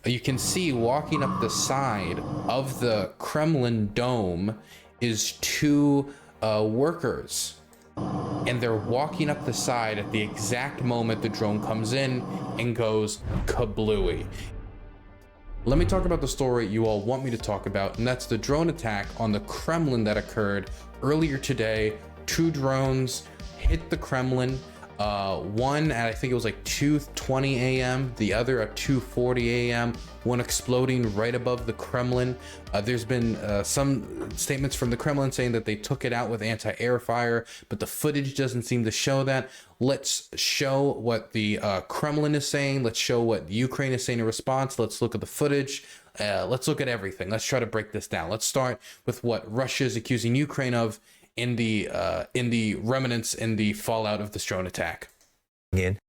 You can see walking up the side of the Kremlin dome is two workers, and they're walking up the side at the exact moment the drone comes in and goes kablooey. Let me talk about the story you all want me to talk about, and that's the drone attack on the Kremlin that occurred earlier today. Two drones hit the Kremlin. One at, I think it was like 2:20 a.m., the other at 2:40 a.m., one exploding right above the Kremlin. There's been some statements from the Kremlin saying that they took it out with anti-air fire, but the footage doesn't seem to show that. Let's show what the Kremlin is saying. Let's show what Ukraine is saying in response. Let's look at the footage. Let's look at everything. Let's try to break this down. Let's start with what Russia is accusing Ukraine of in the remnants, in the fallout of this drone attack. And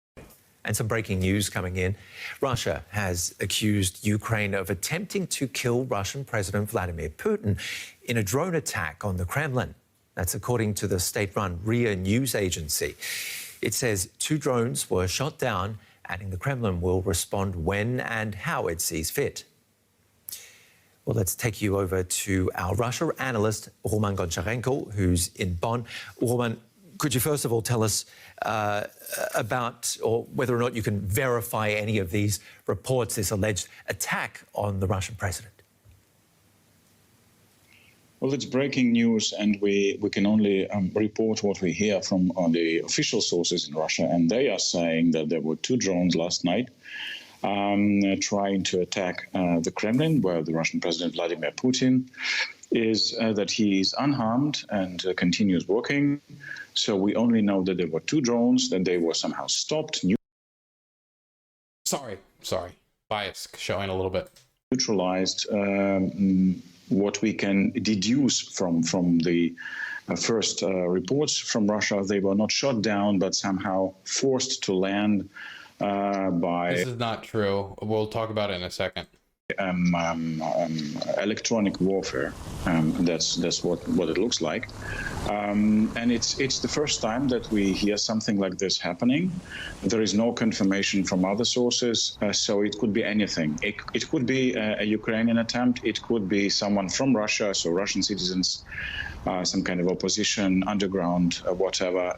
some breaking news coming in. Russia has accused Ukraine of attempting to kill Russian President Vladimir Putin in a drone attack on the Kremlin. That's according to the state-run RIA news agency. It says 2 drones were shot down, adding the Kremlin will respond when and how it sees fit. Well, let's take you over to our Russia analyst, Roman Goncharenko, who's in Bonn. Roman, could you first of all tell us about, or whether or not you can verify any of these reports, this alleged attack on the Russian president? Well, it's breaking news, and we can only report what we hear from the official sources in Russia, and they are saying that there were 2 drones last night trying to attack the Kremlin, where the Russian President Vladimir Putin is, that he is unharmed and continues working. So we only know that there were 2 drones, that they were somehow stopped. Sorry, bias showing a little bit. Neutralized. What we can deduce from the first reports from Russia, they were not shot down, but somehow forced to land by... This is not true. We'll talk about it in a second. Electronic warfare. That's what it looks like. And it's the first time that we hear something like this happening. There is no confirmation from other sources, so it could be anything. It could be a Ukrainian attempt. It could be someone from Russia, so Russian citizens, some kind of opposition, underground, whatever.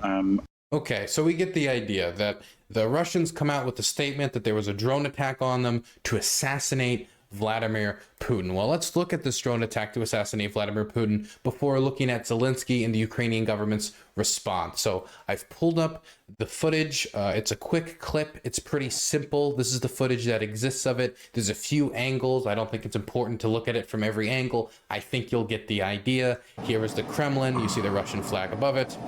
Okay, so we get the idea that the Russians come out with a statement that there was a drone attack on them to assassinate Vladimir Putin. Well, let's look at this drone attack to assassinate Vladimir Putin before looking at Zelensky and the Ukrainian government's response. So I've pulled up the footage. It's a quick clip. It's pretty simple. This is the footage that exists of it. There's a few angles. I don't think it's important to look at it from every angle. I think you'll get the idea. Here is the Kremlin. You see the Russian flag above it.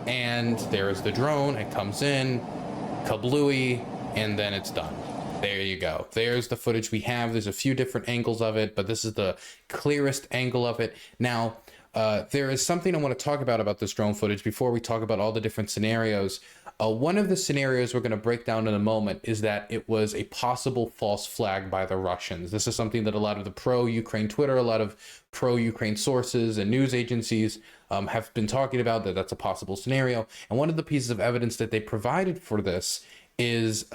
And there is the drone. It comes in, kablooey, and then it's done. There you go. There's the footage we have. There's a few different angles of it, but this is the clearest angle of it. Now, there is something I want to talk about this drone footage before we talk about all the different scenarios. One of the scenarios we're going to break down in a moment is that it was a possible false flag by the Russians. This is something that a lot of the pro-Ukraine Twitter, a lot of pro-Ukraine sources and news agencies have been talking about, that's a possible scenario. And one of the pieces of evidence that they provided for this is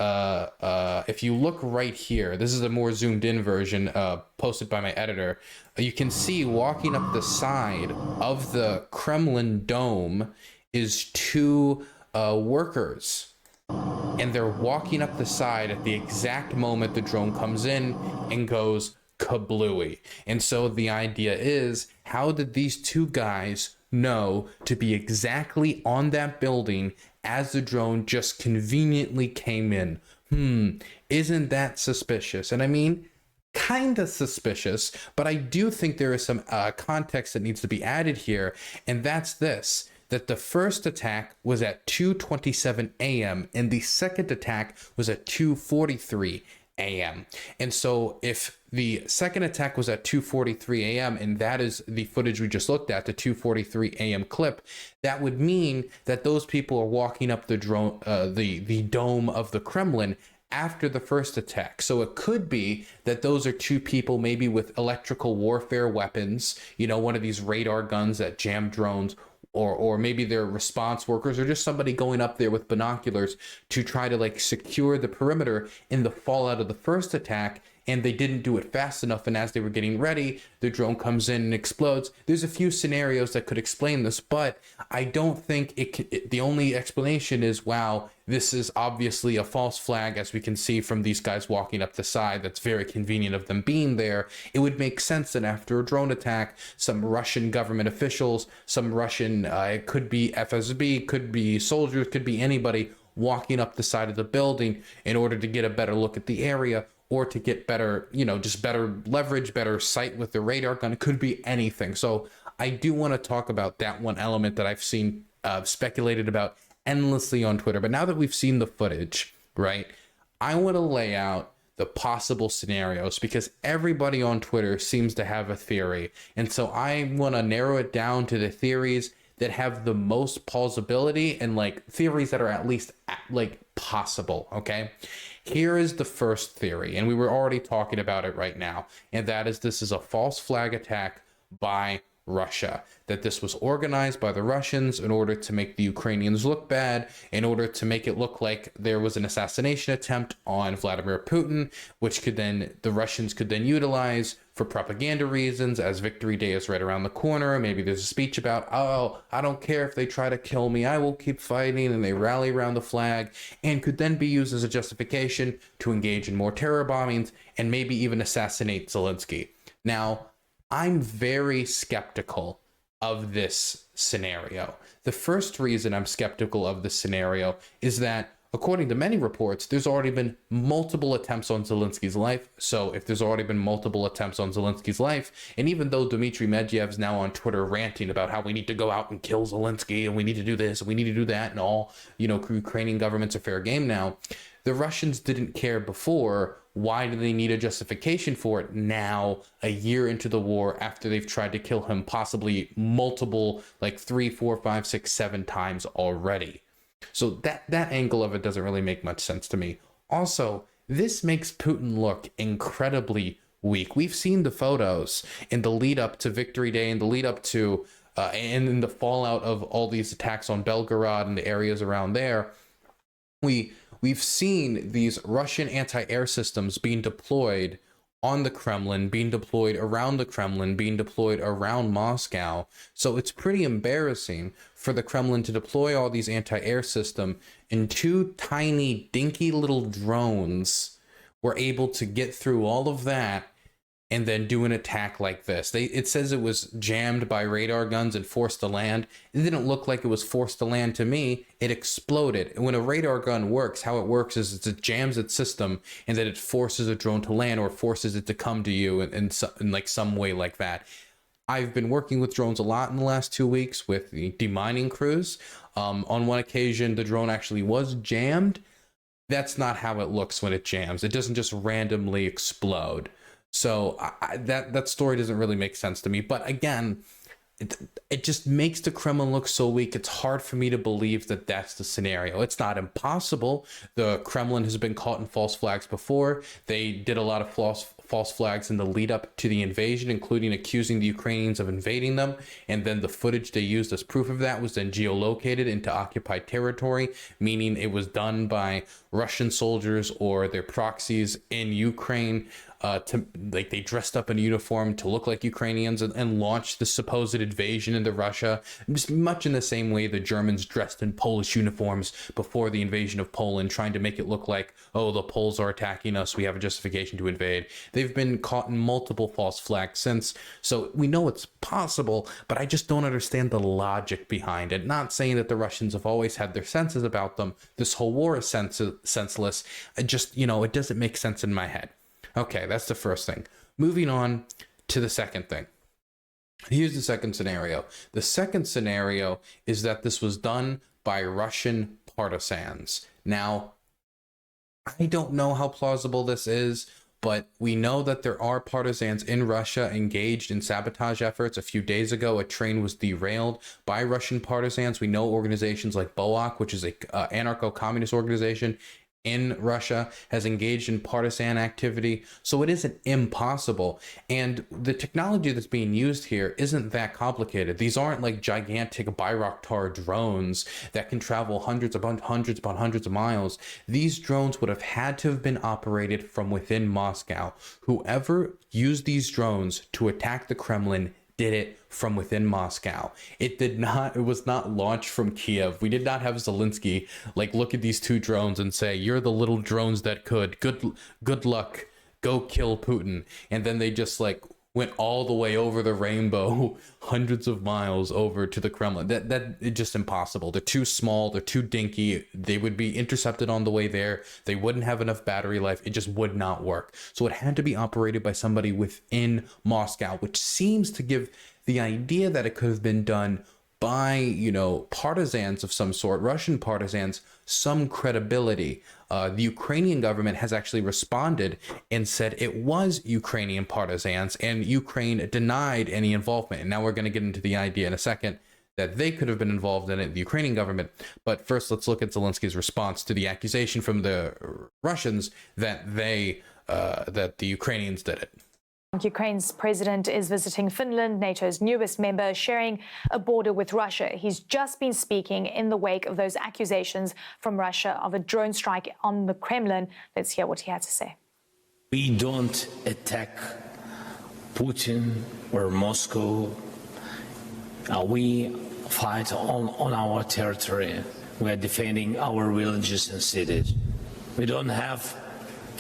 if you look right here, this is a more zoomed in version posted by my editor. You can see walking up the side of the Kremlin dome is 2 workers, and they're walking up the side at the exact moment the drone comes in and goes kablooey. And so the idea is, how did these 2 guys know to be exactly on that building as the drone just conveniently came in? Isn't that suspicious? And I mean, kind of suspicious, but I do think there is some context that needs to be added here, and that's this: that the first attack was at 2:27 a.m. and the second attack was at 2:43 a.m. And so if the second attack was at 2:43 a.m. and that is the footage we just looked at, the 2:43 a.m. clip, that would mean that those people are walking up the drone, the dome of the Kremlin after the first attack. So it could be that those are 2 people maybe with electrical warfare weapons, you know, one of these radar guns that jam drones, or maybe they're response workers, or just somebody going up there with binoculars to try to like secure the perimeter in the fallout of the first attack and they didn't do it fast enough, and as they were getting ready, the drone comes in and explodes. There's a few scenarios that could explain this, but I don't think the only explanation is, wow, this is obviously a false flag, as we can see from these guys walking up the side. That's very convenient of them being there. It would make sense that after a drone attack, some Russian government officials, some Russian, it could be FSB, could be soldiers, could be anybody, walking up the side of the building in order to get a better look at the area, or to get better, just better leverage, better sight with the radar gun. It could be anything. So I do want to talk about that one element that I've seen speculated about endlessly on Twitter. But now that we've seen the footage, right, I want to lay out the possible scenarios, because everybody on Twitter seems to have a theory. And so I want to narrow it down to the theories that have the most plausibility, and like theories that are at least like possible. Okay, here is the first theory, and we were already talking about it right now, and that is this is a false flag attack by Russia, that this was organized by the Russians in order to make the Ukrainians look bad, in order to make it look like there was an assassination attempt on Vladimir Putin, which the Russians could then utilize for propaganda reasons, as Victory Day is right around the corner. Maybe there's a speech about, oh, I don't care if they try to kill me, I will keep fighting, and they rally around the flag, and could then be used as a justification to engage in more terror bombings and maybe even assassinate Zelensky. Now, I'm very skeptical of this scenario. The first reason I'm skeptical of this scenario is that, according to many reports, there's already been multiple attempts on Zelensky's life. So if there's already been multiple attempts on Zelensky's life, and even though Dmitry Medyev's now on Twitter ranting about how we need to go out and kill Zelensky, and we need to do this, and we need to do that, and all, Ukrainian governments are fair game now, the Russians didn't care before. Why do they need a justification for it now, a year into the war, after they've tried to kill him possibly multiple, like 3, 4, 5, 6, 7 times already? So that angle of it doesn't really make much sense to me. Also, this makes Putin look incredibly weak. We've seen the photos in the lead up to Victory Day, and the lead up to and in the fallout of all these attacks on Belgorod and the areas around there. We've seen these Russian anti-air systems being deployed on the Kremlin, being deployed around the Kremlin, being deployed around Moscow. So it's pretty embarrassing for the Kremlin to deploy all these anti-air systems, and 2 tiny, dinky little drones were able to get through all of that and then do an attack like this. It says it was jammed by radar guns and forced to land. It didn't look like it was forced to land to me. It exploded. And when a radar gun works, how it works is it jams its system, and then it forces a drone to land, or forces it to come to you in like some way like that. I've been working with drones a lot in the last 2 weeks with the demining crews. On one occasion, the drone actually was jammed. That's not how it looks when it jams. It doesn't just randomly explode. So that story doesn't really make sense to me. But again, it just makes the Kremlin look so weak. It's hard for me to believe that that's the scenario. It's not impossible. The Kremlin has been caught in false flags before. They did a lot of false flags in the lead up to the invasion, including accusing the Ukrainians of invading them. And then the footage they used as proof of that was then geolocated into occupied territory, meaning it was done by Russian soldiers or their proxies in Ukraine. They dressed up in uniform to look like Ukrainians and launched the supposed invasion into Russia, just much in the same way the Germans dressed in Polish uniforms before the invasion of Poland, trying to make it look like, oh, the Poles are attacking us, we have a justification to invade. They've been caught in multiple false flags since, so we know it's possible, but I just don't understand the logic behind it. Not saying that the Russians have always had their senses about them. This whole war is senseless. It just, it doesn't make sense in my head. Okay, that's the first thing. Moving on to the second thing. Here's the second scenario. The second scenario is that this was done by Russian partisans. Now, I don't know how plausible this is, but we know that there are partisans in Russia engaged in sabotage efforts. A few days ago, a train was derailed by Russian partisans. We know organizations like BOAK, which is a anarcho-communist organization, in Russia has engaged in partisan activity. So it isn't impossible. And the technology that's being used here isn't that complicated. These aren't like gigantic Bayraktar drones that can travel hundreds upon hundreds of miles. These drones would have had to have been operated from within Moscow. Whoever used these drones to attack the Kremlin did it from within Moscow. It was not launched from Kiev. We did not have Zelensky like look at these two drones and say, you're the little drones that could, good luck, go kill Putin. And then they just like went all the way over the rainbow, hundreds of miles over to the Kremlin. That is just impossible. They're too small, they're too dinky. They would be intercepted on the way there. They wouldn't have enough battery life. It just would not work. So it had to be operated by somebody within Moscow, which seems to give the idea that it could have been done by, you know, partisans of some sort, Russian partisans, some credibility. The Ukrainian government has actually responded and said it was Ukrainian partisans, and Ukraine denied any involvement. And now we're going to get into the idea in a second that they could have been involved in it, the Ukrainian government. But first, let's look at Zelensky's response to the accusation from the Russians that that the Ukrainians did it. Ukraine's president is visiting Finland, NATO's newest member, sharing a border with Russia. He's just been speaking in the wake of those accusations from Russia of a drone strike on the Kremlin. Let's hear what he had to say. We don't attack Putin or Moscow. We fight on our territory. We are defending our villages and cities. We don't have,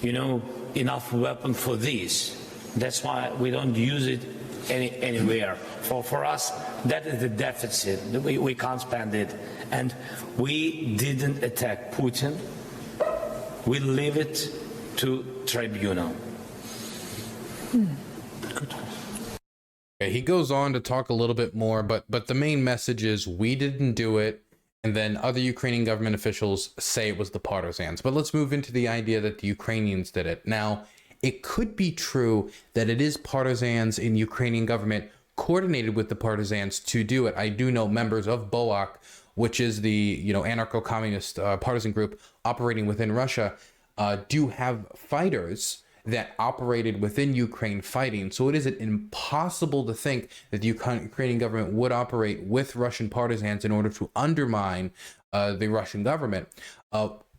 enough weapon for this. That's why we don't use it anywhere. For us, that is the deficit. We can't spend it. And we didn't attack Putin. We leave it to tribunal. Good. Okay, he goes on to talk a little bit more, but the main message is we didn't do it. And then other Ukrainian government officials say it was the partisans. But let's move into the idea that the Ukrainians did it. Now, it could be true that it is partisans in Ukrainian government coordinated with the partisans to do it. I do know members of BOAK, which is the anarcho-communist partisan group operating within Russia, do have fighters that operated within Ukraine fighting. So it isn't impossible to think that the Ukrainian government would operate with Russian partisans in order to undermine the Russian government.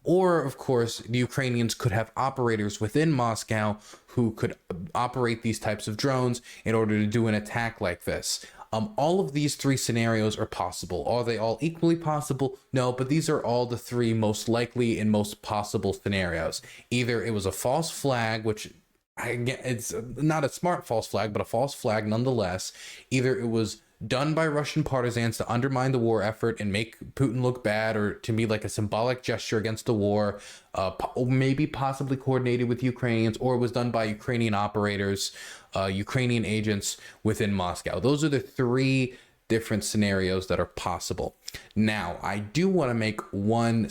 Or, of course, the Ukrainians could have operators within Moscow who could operate these types of drones in order to do an attack like this. All of these three scenarios are possible. Are they all equally possible? No, but these are all the three most likely and most possible scenarios. Either it was a false flag, which it's not a smart false flag, but a false flag nonetheless. Either it was done by Russian partisans to undermine the war effort and make Putin look bad, or to be like a symbolic gesture against the war, maybe possibly coordinated with Ukrainians, or it was done by Ukrainian operators, Ukrainian agents within Moscow. Those are the three different scenarios that are possible. Now, I do want to make one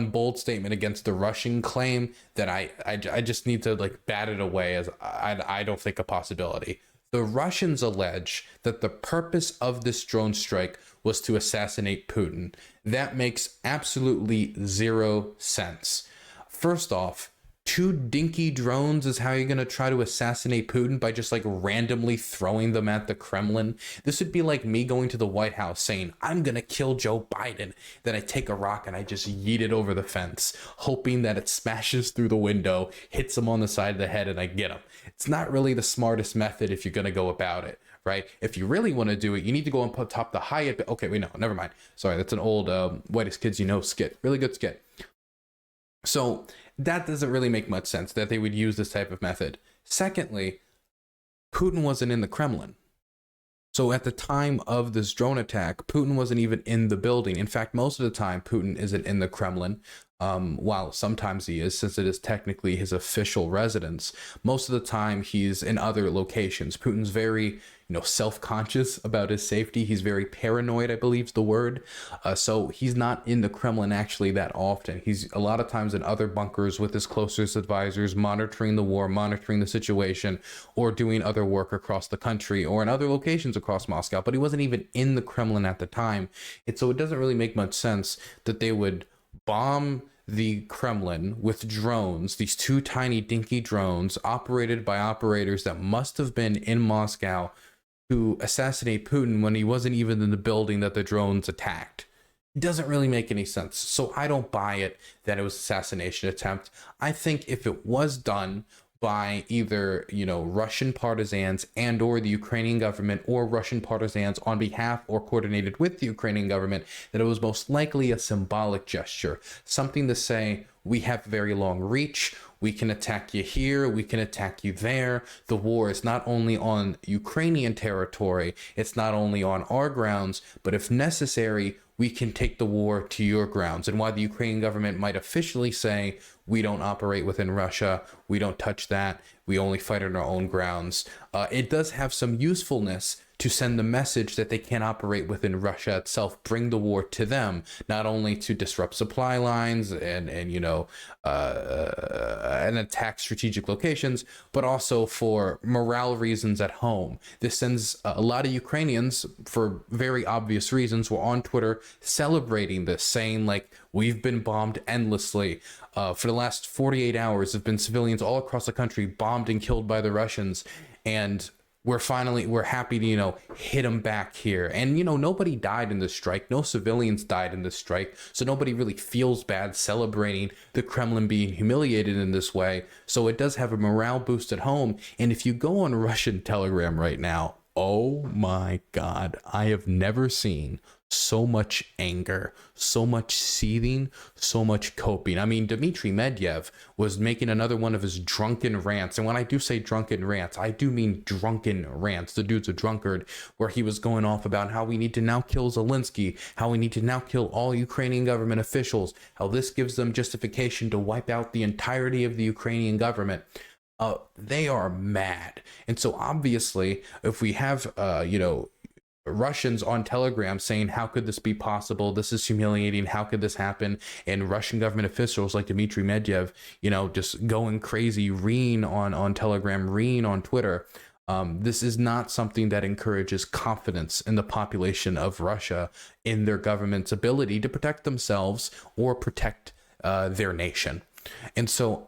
bold statement against the Russian claim that I just need to like bat it away, as I don't think a possibility. The Russians allege that the purpose of this drone strike was to assassinate Putin. That makes absolutely zero sense. First off, 2 dinky drones is how you're going to try to assassinate Putin, by just like randomly throwing them at the Kremlin. This would be like me going to the White House saying, I'm going to kill Joe Biden. Then I take a rock and I just yeet it over the fence, hoping that it smashes through the window, hits him on the side of the head, and I get him. It's not really the smartest method if you're going to go about it, right? If you really want to do it, you need to go and put top the Hyatt. Okay, wait, no, never mind. Sorry, that's an old Whitest Kids You Know skit. Really good skit. So that doesn't really make much sense that they would use this type of method. Secondly, Putin wasn't in the Kremlin. So at the time of this drone attack, Putin wasn't even in the building. In fact, most of the time, Putin isn't in the Kremlin, while sometimes he is, since it is technically his official residence. Most of the time, he's in other locations. Putin's very, self-conscious about his safety. He's very paranoid, I believe is the word. So he's not in the Kremlin actually that often. He's a lot of times in other bunkers with his closest advisors, monitoring the war, monitoring the situation, or doing other work across the country or in other locations across Moscow. But he wasn't even in the Kremlin at the time. So it doesn't really make much sense that they would bomb the Kremlin with drones, these two tiny dinky drones operated by operators that must have been in Moscow to assassinate Putin when he wasn't even in the building that the drones attacked. It doesn't really make any sense. So I don't buy it that it was an assassination attempt. I think if it was done by either, Russian partisans and or the Ukrainian government, or Russian partisans on behalf or coordinated with the Ukrainian government, that it was most likely a symbolic gesture, something to say, we have very long reach, we can attack you here, we can attack you there. The war is not only on Ukrainian territory, it's not only on our grounds, but if necessary, we can take the war to your grounds. And why the Ukrainian government might officially say, we don't operate within Russia, we don't touch that, we only fight on our own grounds. It does have some usefulness to send the message that they can't operate within Russia itself, bring the war to them, not only to disrupt supply lines and attack strategic locations, but also for morale reasons at home. This sends a lot of Ukrainians, for very obvious reasons, were on Twitter celebrating this, saying like, we've been bombed endlessly. For the last 48 hours, there have been civilians all across the country bombed and killed by the Russians, and we're happy to, hit them back here. And, nobody died in this strike. No civilians died in this strike. So nobody really feels bad celebrating the Kremlin being humiliated in this way. So it does have a morale boost at home. And if you go on Russian Telegram right now, oh my God, I have never seen so much anger, so much seething, so much coping. I mean, Dmitry Medvedev was making another one of his drunken rants. And when I do say drunken rants, I do mean drunken rants. The dude's a drunkard, where he was going off about how we need to now kill Zelensky, how we need to now kill all Ukrainian government officials, how this gives them justification to wipe out the entirety of the Ukrainian government. They are mad. And so obviously, if we have, Russians on Telegram saying, how could this be possible? This is humiliating. How could this happen? And Russian government officials like Dmitry Medvedev, just going crazy, reeing on Telegram, reeing on Twitter. This is not something that encourages confidence in the population of Russia in their government's ability to protect themselves or protect their nation. And so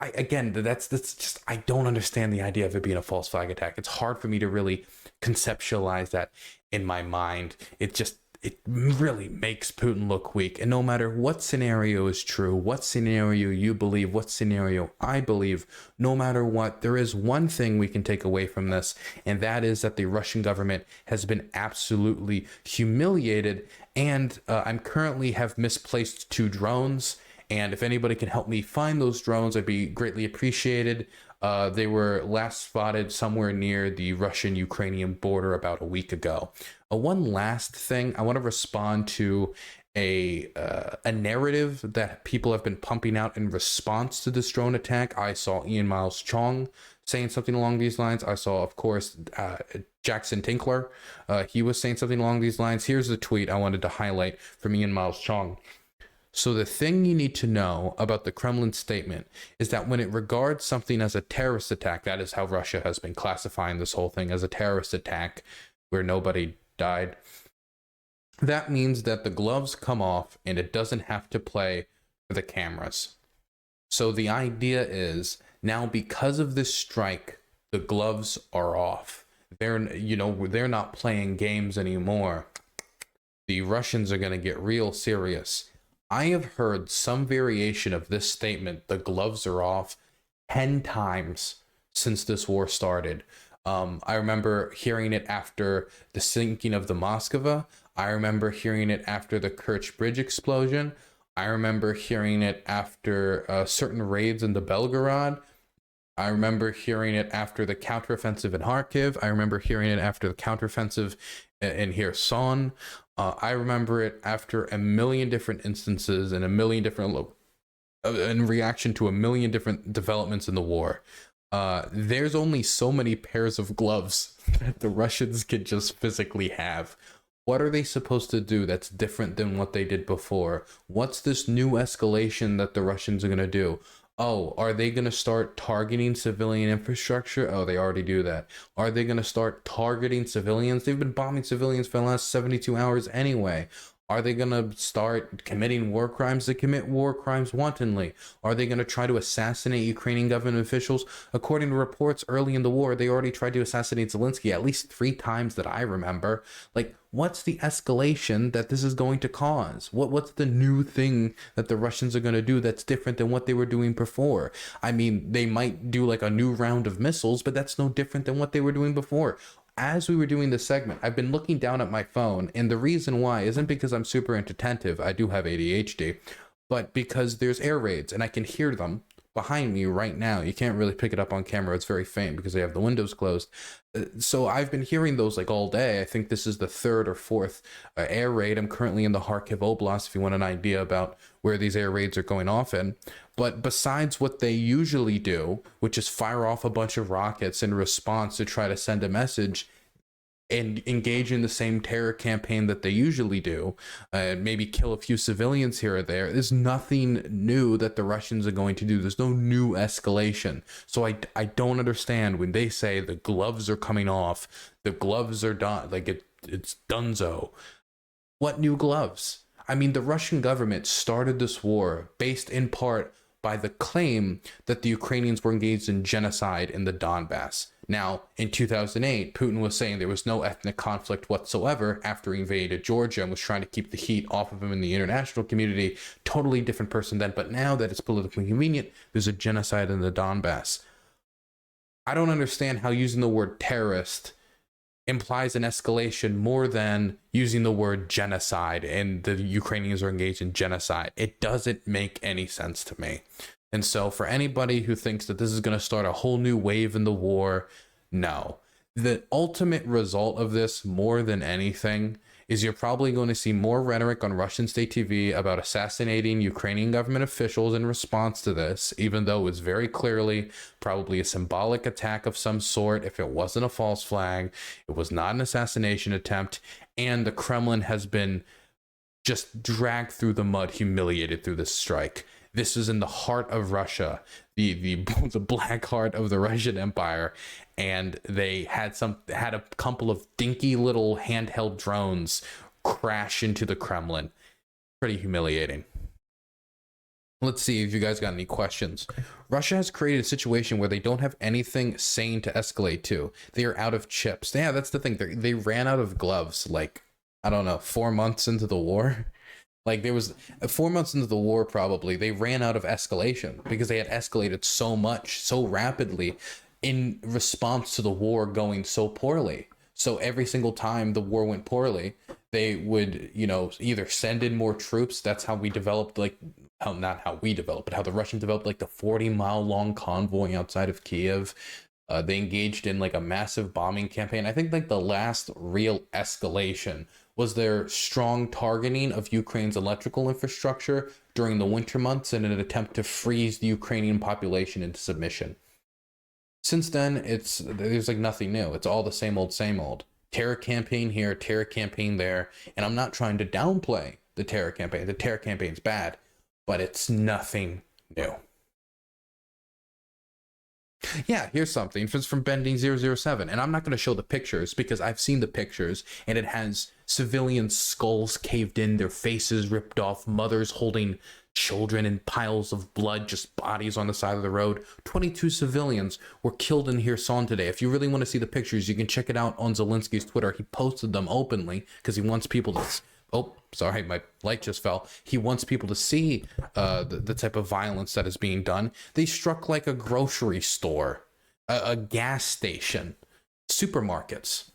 that's just, I don't understand the idea of it being a false flag attack. It's hard for me to really conceptualize that in my mind. It really makes Putin look weak. And no matter what scenario is true, what scenario you believe, what scenario I believe, no matter what, there is one thing we can take away from this, and that is that the Russian government has been absolutely humiliated. And I'm currently have misplaced 2 drones. And if anybody can help me find those drones, I'd be greatly appreciated. They were last spotted somewhere near the Russian-Ukrainian border about a week ago. One last thing, I want to respond to a narrative that people have been pumping out in response to this drone attack. I saw Ian Miles Chong saying something along these lines. I saw, of course, Jackson Tinkler. He was saying something along these lines. Here's the tweet I wanted to highlight from Ian Miles Chong. So the thing you need to know about the Kremlin statement is that when it regards something as a terrorist attack, that is how Russia has been classifying this whole thing, as a terrorist attack where nobody died. That means that the gloves come off and it doesn't have to play for the cameras. So the idea is now, because of this strike, the gloves are off. They're not playing games anymore. The Russians are going to get real serious. I have heard some variation of this statement, the gloves are off, 10 times since this war started. I remember hearing it after the sinking of the Moskva. I remember hearing it after the Kerch Bridge explosion. I remember hearing it after certain raids in the Belgorod. I remember hearing it after the counteroffensive in Kharkiv. I remember hearing it after the counteroffensive in Kherson. I remember it after a million different instances and a million different in reaction to a million different developments in the war. There's only so many pairs of gloves that the Russians can just physically have. What are they supposed to do that's different than what they did before? What's this new escalation that the Russians are going to do? Oh, are they going to start targeting civilian infrastructure? Oh, they already do that. Are they going to start targeting civilians? They've been bombing civilians for the last 72 hours anyway. Are they going to start committing war crimes? They commit war crimes wantonly. Are they going to try to assassinate Ukrainian government officials? According to reports early in the war, they already tried to assassinate Zelensky at least 3 times that I remember. Like, what's the escalation that this is going to cause? What's the new thing that the Russians are going to do that's different than what they were doing before? I mean, they might do like a new round of missiles, but that's no different than what they were doing before. As we were doing this segment, I've been looking down at my phone, and the reason why isn't because I'm super inattentive. I do have ADHD, but because there's air raids and I can hear them behind me right now. You can't really pick it up on camera. It's very faint because they have the windows closed. So I've been hearing those like all day. I think this is the 3rd or 4th air raid. I'm currently in the Kharkiv Oblast, if you want an idea about where these air raids are going off in. But besides what they usually do, which is fire off a bunch of rockets in response to try to send a message and engage in the same terror campaign that they usually do, maybe kill a few civilians here or there, there's nothing new that the Russians are going to do. There's no new escalation. So I don't understand when they say the gloves are coming off, the gloves are done, like it's donezo. What new gloves? I mean, the Russian government started this war based in part by the claim that the Ukrainians were engaged in genocide in the Donbass. Now, in 2008, Putin was saying there was no ethnic conflict whatsoever after he invaded Georgia and was trying to keep the heat off of him in the international community. Totally different person then, but now that it's politically convenient, there's a genocide in the Donbass. I don't understand how using the word terrorist implies an escalation more than using the word genocide and the Ukrainians are engaged in genocide. It doesn't make any sense to me. And so for anybody who thinks that this is going to start a whole new wave in the war, no. The ultimate result of this, more than anything, is you're probably going to see more rhetoric on Russian state TV about assassinating Ukrainian government officials in response to this, even though it was very clearly probably a symbolic attack of some sort. If it wasn't a false flag, it was not an assassination attempt, and the Kremlin has been just dragged through the mud, humiliated through this strike. This is in the heart of Russia, the black heart of the Russian Empire, and they had a couple of dinky little handheld drones crash into the Kremlin. Pretty humiliating. Let's see if you guys got any questions. Russia has created a situation where they don't have anything sane to escalate to. They are out of chips. Yeah, that's the thing. They ran out of gloves, like, I don't know, 4 months into the war. Like, there was 4 months into the war, probably, they ran out of escalation because they had escalated so much, so rapidly in response to the war going so poorly. So every single time the war went poorly, they would, either send in more troops. That's how we developed, not how we developed, but how the Russians developed, the 40-mile long convoy outside of Kiev. They engaged in, a massive bombing campaign. I think, the last real escalation was their strong targeting of Ukraine's electrical infrastructure during the winter months in an attempt to freeze the Ukrainian population into submission. Since then, there's nothing new. It's all the same old, same old. Terror campaign here, terror campaign there. And I'm not trying to downplay the terror campaign. The terror campaign's bad, but it's nothing new. Yeah, here's something. It's from Bending007. And I'm not going to show the pictures because I've seen the pictures and it has civilian skulls caved in, their faces ripped off, mothers holding children in piles of blood, just bodies on the side of the road. 22 civilians were killed in Kherson today. If you really want to see the pictures, you can check it out on Zelensky's Twitter. He posted them openly because he wants people to... Oh, sorry, my light just fell. He wants people to see the type of violence that is being done. They struck a grocery store, a gas station, supermarkets,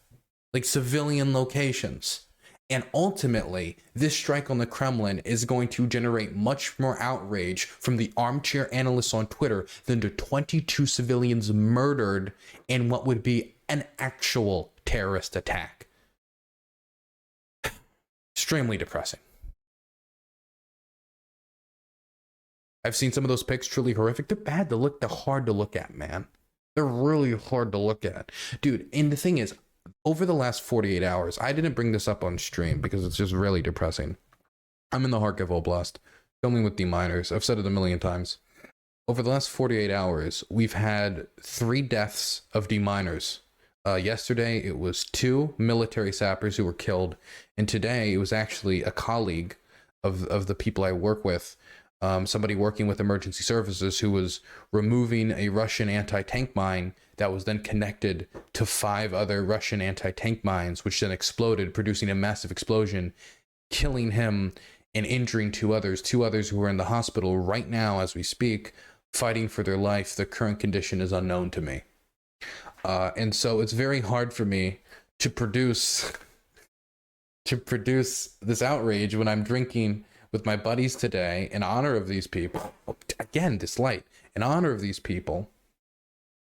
civilian locations. And ultimately, this strike on the Kremlin is going to generate much more outrage from the armchair analysts on Twitter than the 22 civilians murdered in what would be an actual terrorist attack. Extremely depressing. I've seen some of those pics, truly horrific. They're bad to look. They're hard to look at, man. They're really hard to look at. Dude, and the thing is, over the last 48 hours, I didn't bring this up on stream because it's just really depressing. I'm in the Kharkiv Oblast, filming with D-miners. I've said it a million times. Over the last 48 hours, we've had 3 deaths of D-miners. Yesterday, it was 2 military sappers who were killed. And today, it was actually a colleague of the people I work with, somebody working with emergency services who was removing a Russian anti-tank mine that was then connected to 5 other Russian anti-tank mines, which then exploded, producing a massive explosion, killing him and injuring 2 others who are in the hospital right now as we speak, fighting for their life. The current condition is unknown to me. And so it's very hard for me to produce this outrage when I'm drinking with my buddies today in honor of these people. Again, this light, in honor of these people.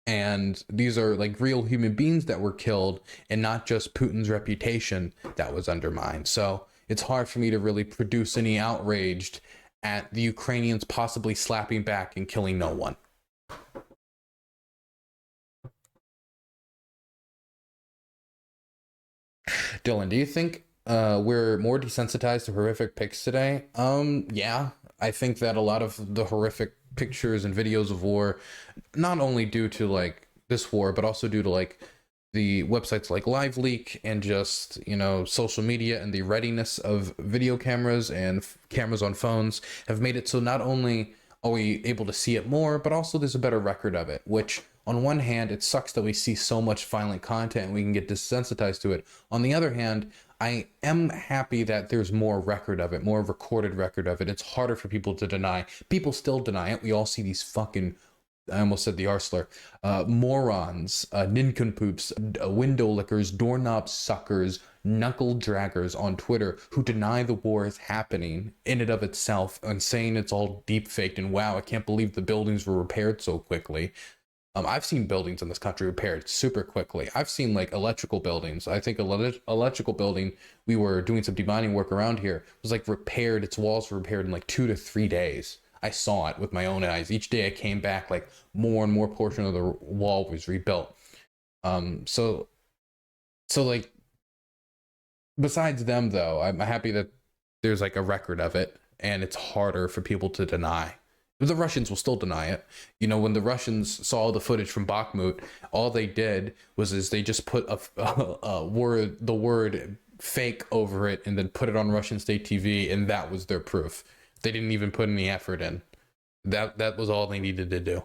And these are like real human beings that were killed and not just Putin's reputation that was undermined. So it's hard for me to really produce any outrage at the Ukrainians possibly slapping back and killing no one. Dylan, do you think we're more desensitized to horrific pics today? Yeah, I think that a lot of the horrific pictures and videos of war, not only due to like this war, but also due to like the websites like LiveLeak and just, you know, social media and the readiness of video cameras and cameras on phones have made it so not only are we able to see it more, but also there's a better record of it, which on one hand, it sucks that we see so much violent content and we can get desensitized to it. On the other hand, I am happy that there's more record of it, more recorded record of it. It's harder for people to deny. People still deny it. We all see these fucking, I almost said the R slur, morons, nincompoops, window lickers, doorknob suckers, knuckle draggers on Twitter who deny the war is happening in and of itself and saying it's all deep faked and wow, I can't believe the buildings were repaired so quickly. I've seen buildings in this country repaired super quickly. I've seen like electrical buildings. I think electrical building, we were doing some demining work around here, was like repaired. Its walls were repaired in like 2 to 3 days. I saw it with my own eyes. Each day I came back, like more and more portion of the wall was rebuilt. So like, besides them though, I'm happy that there's like a record of it and it's harder for people to deny. The Russians will still deny it. You know, when the Russians saw the footage from Bakhmut, all they did was they just put the word fake over it and then put it on Russian state TV, and that was their proof. They didn't even put any effort in. That was all they needed to do.